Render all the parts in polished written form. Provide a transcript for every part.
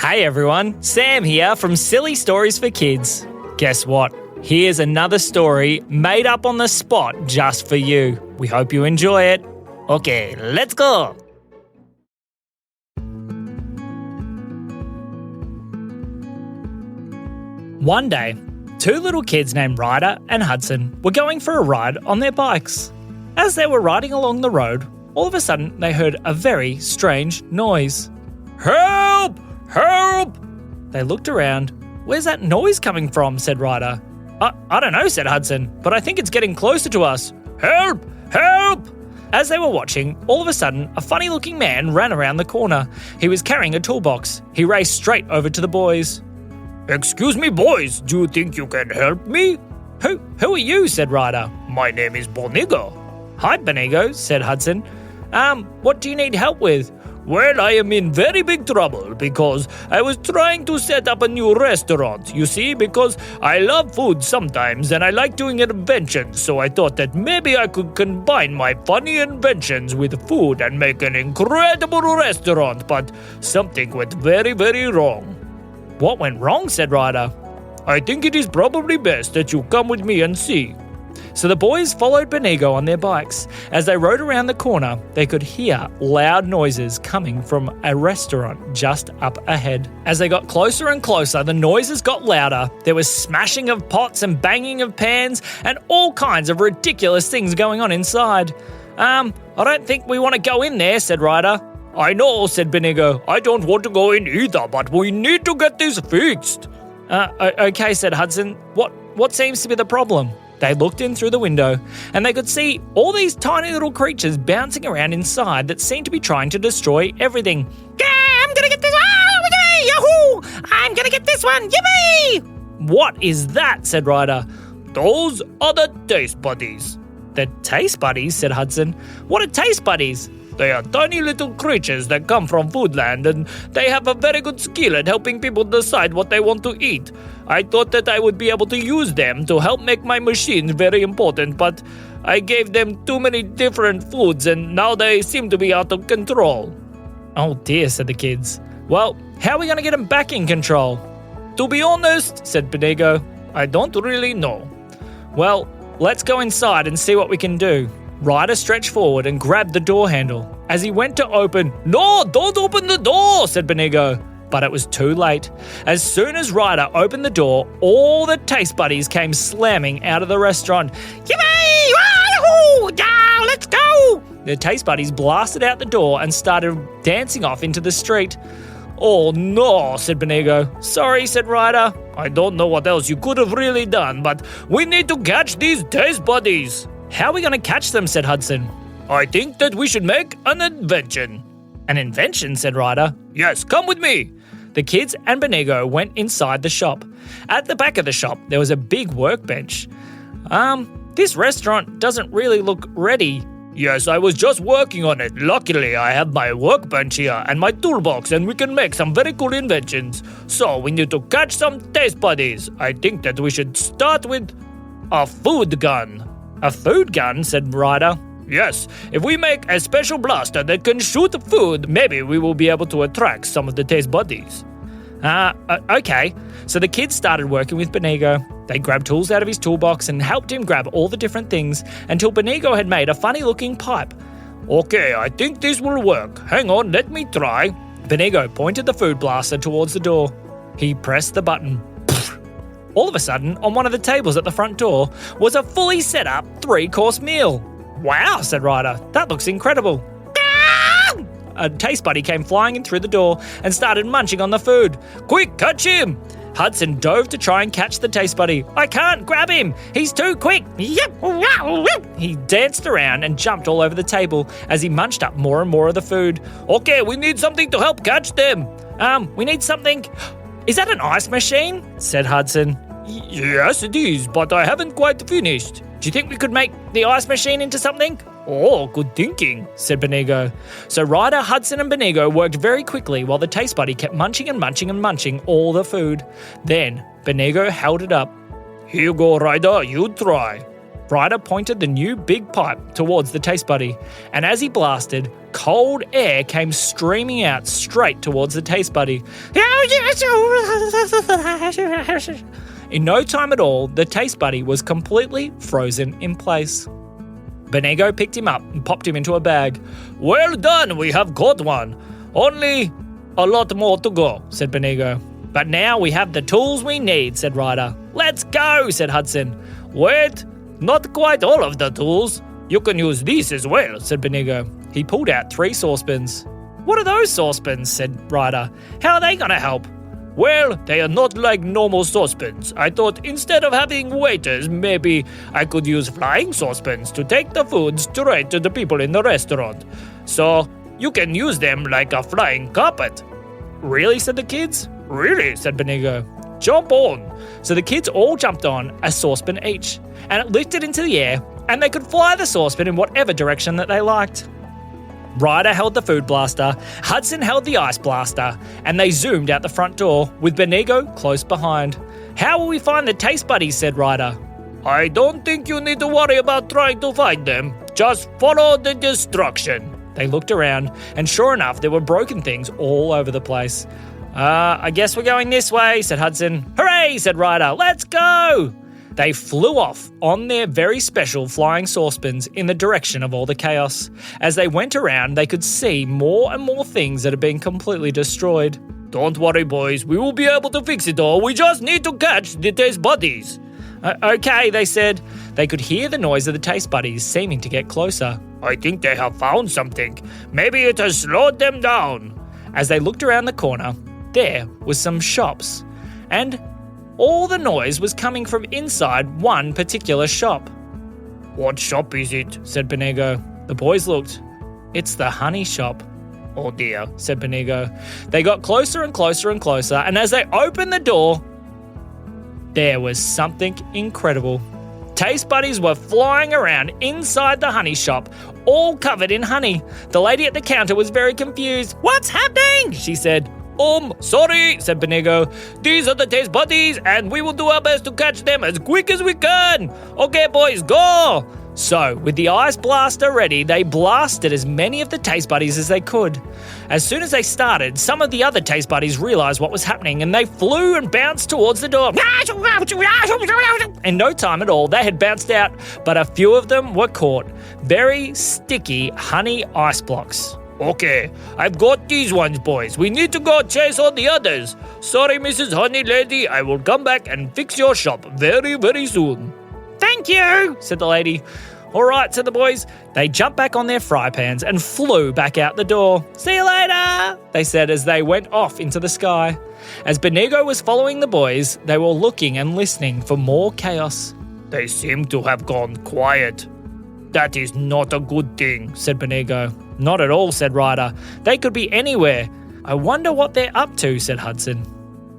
Hey everyone, Sam here from Silly Stories for Kids. Guess what? Here's another story made up on the spot just for you. We hope you enjoy it. Okay, let's go. One day, two little kids named Ryder and Hudson were going for a ride on their bikes. As they were riding along the road, all of a sudden they heard a very strange noise. Help! Help! They looked around. Where's that noise coming from? Said Ryder. I don't know, said Hudson, but I think it's getting closer to us. Help! Help! As they were watching, all of a sudden, a funny-looking man ran around the corner. He was carrying a toolbox. He raced straight over to the boys. Excuse me, boys, do you think you can help me? Who are you? Said Ryder. My name is Bonigo. Hi, Bonigo, said Hudson. What do you need help with? Well, I am in very big trouble because I was trying to set up a new restaurant, you see, because I love food sometimes and I like doing inventions, so I thought that maybe I could combine my funny inventions with food and make an incredible restaurant, but something went very, very wrong. What went wrong? Said Ryder. I think it is probably best that you come with me and see. So the boys followed Bonigo on their bikes. As they rode around the corner, they could hear loud noises coming from a restaurant just up ahead. As they got closer and closer, the noises got louder. There was smashing of pots and banging of pans and all kinds of ridiculous things going on inside. I don't think we want to go in there, said Ryder. I know, said Bonigo. I don't want to go in either, but we need to get this fixed. Okay, said Hudson. What seems to be the problem? They looked in through the window and they could see all these tiny little creatures bouncing around inside that seemed to be trying to destroy everything. Yeah, I'm gonna get this one! Oh, yahoo! I'm gonna get this one! Yippee! What is that? Said Ryder. Those are the taste buddies. The taste buddies? Said Hudson. What are taste buddies? They are tiny little creatures that come from Foodland and they have a very good skill at helping people decide what they want to eat. I thought that I would be able to use them to help make my machines very important, but I gave them too many different foods and now they seem to be out of control. Oh dear, said the kids. Well, how are we going to get them back in control? To be honest, said Bonigo, I don't really know. Well, let's go inside and see what we can do. Ryder stretched forward and grabbed the door handle. As he went to open, No, don't open the door, said Bonigo. But it was too late. As soon as Ryder opened the door, all the taste buddies came slamming out of the restaurant. Yippee! Wahoo! Yeah, let's go! The taste buddies blasted out the door and started dancing off into the street. Oh no, said Bonigo. Sorry, said Ryder. I don't know what else you could have really done, but we need to catch these taste buddies. How are we going to catch them? Said Hudson. I think that we should make an invention. An invention? Said Ryder. Yes, come with me. The kids and Bonigo went inside the shop. At the back of the shop, there was a big workbench. This restaurant doesn't really look ready. Yes, I was just working on it. Luckily, I have my workbench here and my toolbox and we can make some very cool inventions. So we need to catch some taste buddies. I think that we should start with a food gun. A food gun? Said Ryder. Yes, if we make a special blaster that can shoot food, maybe we will be able to attract some of the taste buddies. Okay. So the kids started working with Bonigo. They grabbed tools out of his toolbox and helped him grab all the different things until Bonigo had made a funny-looking pipe. Okay, I think this will work. Hang on, let me try. Bonigo pointed the food blaster towards the door. He pressed the button. All of a sudden, on one of the tables at the front door was a fully set up 3-course meal. Wow, said Ryder. That looks incredible. A taste buddy came flying in through the door and started munching on the food. Quick, catch him! Hudson dove to try and catch the taste buddy. I can't grab him. He's too quick. He danced around and jumped all over the table as he munched up more and more of the food. Okay, we need something to help catch them. We need something. Is that an ice machine? Said Hudson. Yes, it is, but I haven't quite finished. Do you think we could make the ice machine into something? Oh, good thinking, said Bonigo. So Ryder, Hudson and Bonigo worked very quickly while the taste buddy kept munching and munching and munching all the food. Then Bonigo held it up. Here you go, Ryder, you try. Ryder pointed the new big pipe towards the Taste Buddy, and as he blasted, cold air came streaming out straight towards the Taste Buddy. In no time at all, the Taste Buddy was completely frozen in place. Benego picked him up and popped him into a bag. "Well done, we have caught one. Only a lot more to go," said Benego. "But now we have the tools we need," said Ryder. "Let's go," said Hudson. "Wait, not quite all of the tools. You can use these as well," said Benego. He pulled out 3 saucepans. "What are those saucepans?" said Ryder. "How are they going to help?" "Well, they are not like normal saucepans. I thought instead of having waiters, maybe I could use flying saucepans to take the food straight to the people in the restaurant. So you can use them like a flying carpet." "Really?" said the kids. "Really," said Benego. "Jump on." So the kids all jumped on a saucepan each, and it lifted into the air, and they could fly the saucepan in whatever direction that they liked. Ryder held the food blaster, Hudson held the ice blaster, and they zoomed out the front door, with Benego close behind. "How will we find the Taste Buddies?" said Ryder. "I don't think you need to worry about trying to find them. Just follow the destruction." They looked around, and sure enough, there were broken things all over the place. I guess we're going this way," said Hudson. "Hooray," said Ryder. "Let's go." They flew off on their very special flying saucepans in the direction of all the chaos. As they went around, they could see more and more things that had been completely destroyed. "Don't worry, boys. We will be able to fix it all. We just need to catch the Taste Buddies." "Okay," they said. They could hear the noise of the Taste Buddies seeming to get closer. "I think they have found something. Maybe it has slowed them down." As they looked around the corner, there was some shops, and all the noise was coming from inside one particular shop. "What shop is it?" said Benego. The boys looked. "It's the honey shop." "Oh dear," said Benego. They got closer and closer and closer, and as they opened the door, there was something incredible. Taste Buddies were flying around inside the honey shop, all covered in honey. The lady at the counter was very confused. "What's happening?" she said. Sorry," said Benego. "These are the Taste Buddies, and we will do our best to catch them as quick as we can. Okay, boys, go!" So, with the ice blaster ready, they blasted as many of the Taste Buddies as they could. As soon as they started, some of the other Taste Buddies realised what was happening, and they flew and bounced towards the door. In no time at all, they had bounced out, but a few of them were caught. Very sticky honey ice blocks. "Okay, I've got these ones, boys. We need to go chase all the others. Sorry, Mrs. Honey Lady, I will come back and fix your shop very, very soon." "Thank you," said the lady. "All right," said the boys. They jumped back on their fry pans and flew back out the door. "See you later," they said as they went off into the sky. As Benego was following the boys, they were looking and listening for more chaos. "They seem to have gone quiet. That is not a good thing," said Benego. "Not at all," said Ryder. "They could be anywhere. I wonder what they're up to," said Hudson.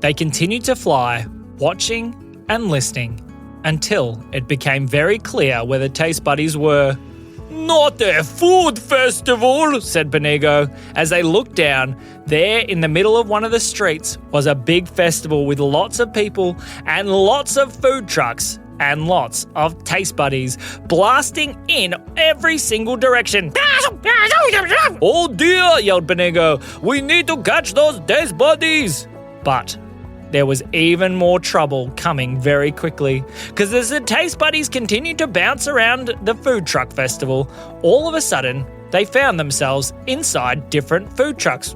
They continued to fly, watching and listening, until it became very clear where the Taste Buddies were. "Not a food festival," said Benego. As they looked down, there in the middle of one of the streets was a big festival with lots of people and lots of food trucks and lots of Taste Buddies blasting in every single direction. "Oh dear," yelled Benego. "We need to catch those Taste Buddies." But there was even more trouble coming very quickly, because as the Taste Buddies continued to bounce around the food truck festival, all of a sudden they found themselves inside different food trucks.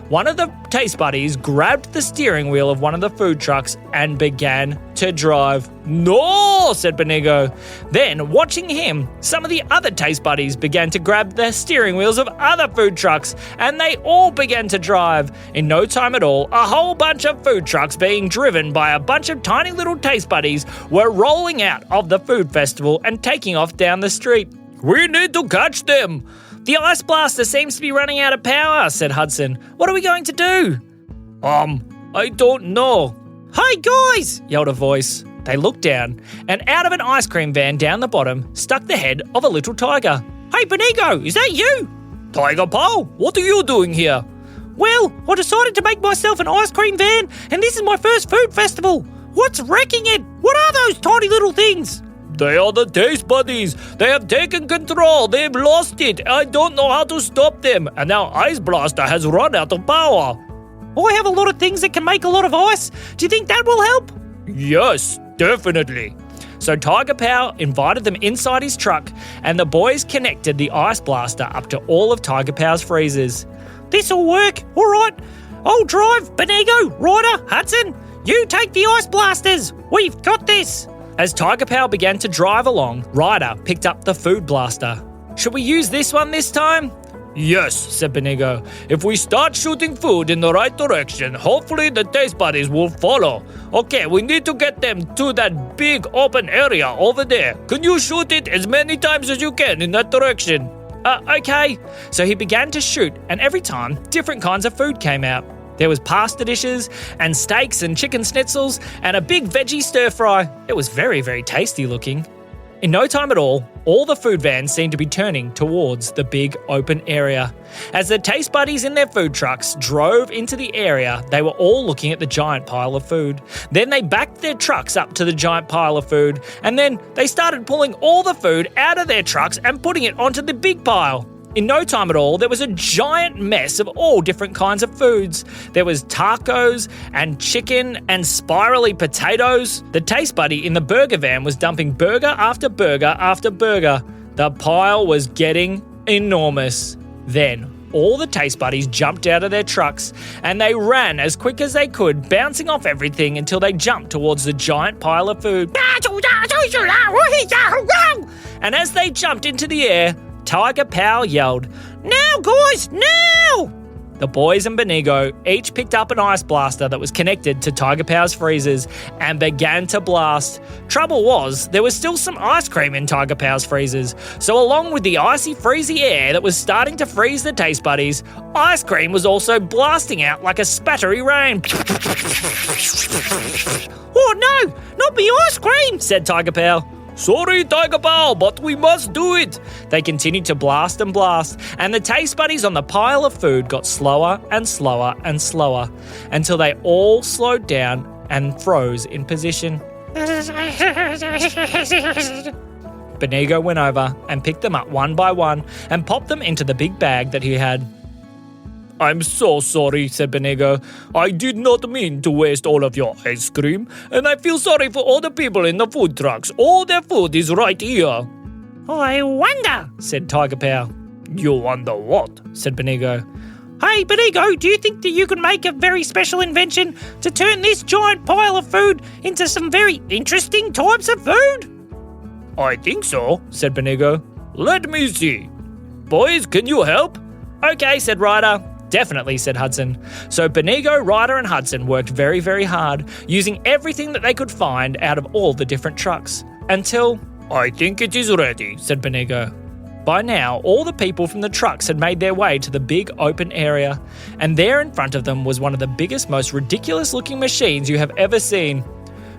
One of the Taste Buddies grabbed the steering wheel of one of the food trucks and began to drive. "No," said Benego. Then, watching him, some of the other Taste Buddies began to grab the steering wheels of other food trucks, and they all began to drive. In no time at all, a whole bunch of food trucks being driven by a bunch of tiny little Taste Buddies were rolling out of the food festival and taking off down the street. "We need to catch them." "The ice blaster seems to be running out of power," said Hudson. "What are we going to do?" I don't know." "Hey guys," yelled a voice. They looked down, and out of an ice cream van down the bottom stuck the head of a little tiger. "Hey Benego, is that you?" "Tiger Paul, what are you doing here?" "Well, I decided to make myself an ice cream van, and this is my first food festival. What's wrecking it? Woo!" What are those tiny little things? They are the Taste Buddies. They have taken control. They've lost it. I don't know how to stop them. And now Ice Blaster has run out of power. I have a lot of things that can make a lot of ice. Do you think that will help? Yes, definitely. So Tiger Power invited them inside his truck, and the boys connected the Ice Blaster up to all of Tiger Power's freezers. This'll work. All right. I'll drive. Benigo, Ryder, Hudson, you take the ice blasters. We've got this. As Tiger Power began to drive along, Ryder picked up the Food Blaster. Should we use this one this time? Yes, said Benigo. If we start shooting food in the right direction, hopefully the Taste Buddies will follow. Okay, we need to get them to that big open area over there. Can you shoot it as many times as you can in that direction? Okay. So he began to shoot, and every time, different kinds of food came out. There was pasta dishes, and steaks and chicken schnitzels, and a big veggie stir-fry. It was very, very tasty looking. In no time at all the food vans seemed to be turning towards the big open area. As the Taste Buddies in their food trucks drove into the area, they were all looking at the giant pile of food. Then they backed their trucks up to the giant pile of food, and then they started pulling all the food out of their trucks and putting it onto the big pile. In no time at all, there was a giant mess of all different kinds of foods. There was tacos and chicken and spirally potatoes. The Taste Buddy in the burger van was dumping burger after burger after burger. The pile was getting enormous. Then, all the Taste Buddies jumped out of their trucks and they ran as quick as they could, bouncing off everything until they jumped towards the giant pile of food. And as they jumped into the air, Tiger Power yelled, "Now, guys, now!" The boys and Benigo each picked up an ice blaster that was connected to Tiger Power's freezers and began to blast. Trouble was, there was still some ice cream in Tiger Power's freezers, so along with the icy, freezy air that was starting to freeze the Taste Buddies, ice cream was also blasting out like a spattery rain. "Oh no, not the ice cream," said Tiger Power. "Sorry, Tiger Power, but we must do it." They continued to blast, and the Taste Buddies on the pile of food got slower and slower and slower until they all slowed down and froze in position. Benigo went over and picked them up one by one and popped them into the big bag that he had. "I'm so sorry," said Benigo. "I did not mean to waste all of your ice cream, and I feel sorry for all the people in the food trucks. All their food is right here." "I wonder," said Tiger Power. "You wonder what?" said Benigo. "Hey, Benigo, do you think that you could make a very special invention to turn this giant pile of food into some very interesting types of food?" "I think so," said Benigo. "Let me see. Boys, can you help?" "Okay," said Ryder. "Definitely," said Hudson. So Benigo, Ryder and Hudson worked very, very hard, using everything that they could find out of all the different trucks. Until, "I think it is ready," said Benigo. By now, all the people from the trucks had made their way to the big open area, and there in front of them was one of the biggest, most ridiculous-looking machines you have ever seen.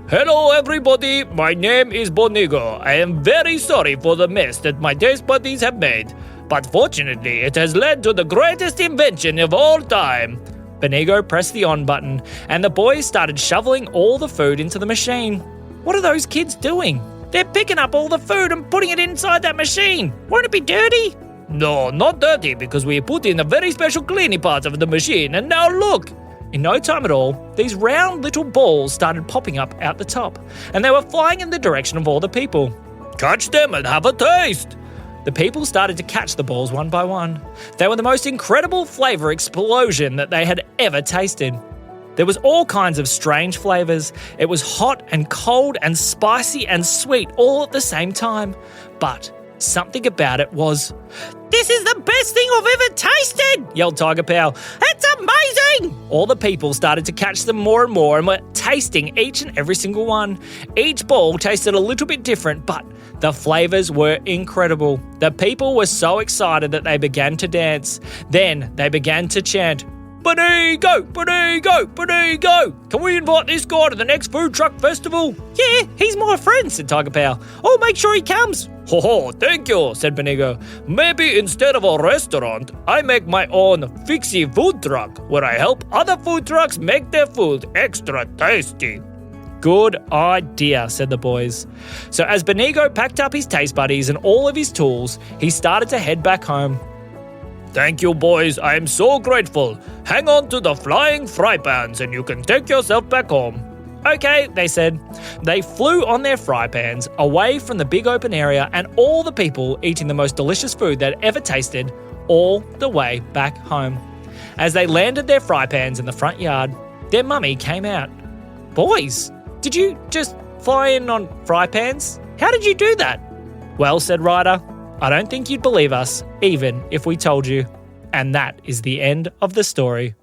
"Hello, everybody. My name is Benigo. I am very sorry for the mess that my Taste Buddies have made. But fortunately, it has led to the greatest invention of all time." Benigo pressed the on button, and the boys started shoveling all the food into the machine. What are those kids doing? They're picking up all the food and putting it inside that machine. Won't it be dirty? No, not dirty, because we put in a very special cleaning part of the machine, and now look! In no time at all, these round little balls started popping up out the top, and they were flying in the direction of all the people. "Catch them and have a taste!" The people started to catch the balls one by one. They were the most incredible flavour explosion that they had ever tasted. There was all kinds of strange flavours. It was hot and cold and spicy and sweet all at the same time. But something about it was, "This is the best thing I've ever tasted!" yelled Tiger Power. "It's amazing!" All the people started to catch them more and more and were tasting each and every single one. Each ball tasted a little bit different, but the flavours were incredible. The people were so excited that they began to dance. Then they began to chant, "Benigo! Benigo! Benigo! Can we invite this guy to the next food truck festival?" "Yeah, he's my friend," said Tiger Power. "I'll make sure he comes." "Ho, thank you," said Benigo. "Maybe instead of a restaurant, I make my own fixie food truck where I help other food trucks make their food extra tasty." Good idea, said the boys. So as Benigo packed up his taste buddies and all of his tools, he started to head back home. Thank you, boys. I am so grateful. Hang on to the flying fry pans and you can take yourself back home. Okay, they said. They flew on their fry pans away from the big open area and all the people eating the most delicious food they'd ever tasted all the way back home. As they landed their fry pans in the front yard, their mummy came out. Boys, did you just fly in on fry pans? How did you do that? Well, said Ryder, I don't think you'd believe us, even if we told you. And that is the end of the story.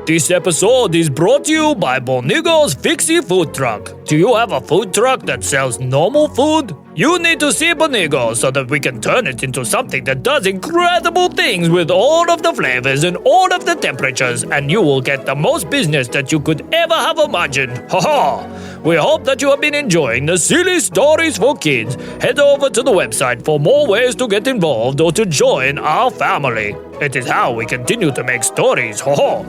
This episode is brought to you by Bonigo's Fixie Food Truck. Do you have a food truck that sells normal food? You need to see Bonigo so that we can turn it into something that does incredible things with all of the flavors and all of the temperatures, and you will get the most business that you could ever have imagined. Ha! We hope that you have been enjoying the silly stories for kids. Head over to the website for more ways to get involved or to join our family. It is how we continue to make stories.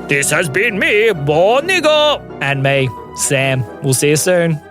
This has been me, Bonigo. And me, Sam. We'll see you soon.